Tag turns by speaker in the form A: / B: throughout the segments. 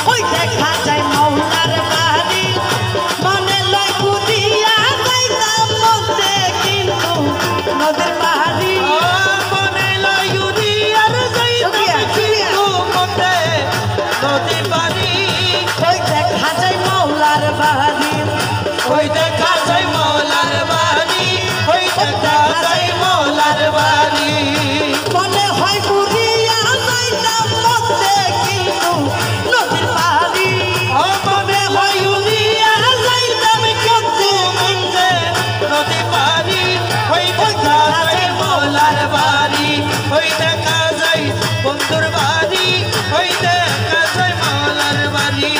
A: ওই দেখা যায় মৌলার বাড়ি মনে লয় কুদিয়া যাইতাম মধ্যে কিন্তু নদীর বাড়ি
B: মনে লয় উদিয়ার যাইতাম কিন্তু মধ্যে নদীর বাড়ি
A: ওই দেখা যায় মৌলার বাড়ি
B: ওই দেখা যায় মৌলার বাড়ি ওই দেখা যায় মৌলার বাড়ি
A: মনে হয় কুদিয়া যাইতাম মধ্যে কিন্তু নদীর বাড়ি
B: মনে হয় উদিয়া যাইতাম কিন্তু মধ্যে নদীর বাড়ি ওই দেখা যায় মৌলার বাড়ি ওই দেখা যায় বন্ধুর বাড়ি ওই দেখা যায় মৌলার বাড়ি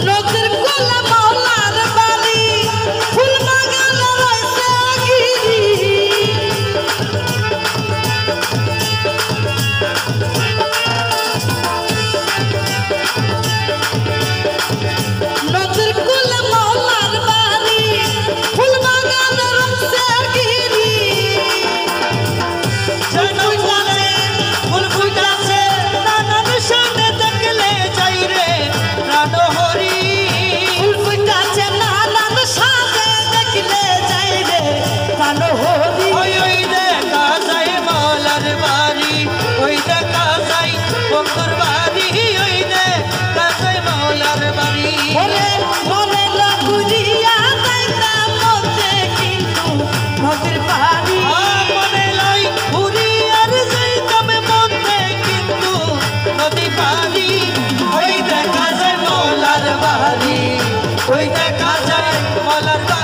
A: নদীর কোলে মৌলার বাড়ি ফুল বাগানে রয়েছে গিরি নদীর কোলে মৌলার বাড়ি ফুল বাগানে রয়েছে গিরি
B: ফুল ফুটাছে নানান সামনে দেখলে যাই রে প্রাণ হরি
A: ফুল ফুটাছে নানান সাজে দেখলে যাই রে প্রাণ হরি
B: ওই দেখা যায় মৌলার বাড়ি ওই দেখা যায় বন্ধুর বাড়ি ওই দেখা যায় মৌলার বাড়ি
A: ওরে মনে লাগুরিয়া যাইতাম মধ্যে কিন্তু নদীর বাড়ি
B: মনে লয় উড়িয়ার যাইতাম মধ্যে কিন্তু নদী পারি ওই দেখা যায় মৌলার বাড়ি ওই দেখা যায় মৌলার বাড়ি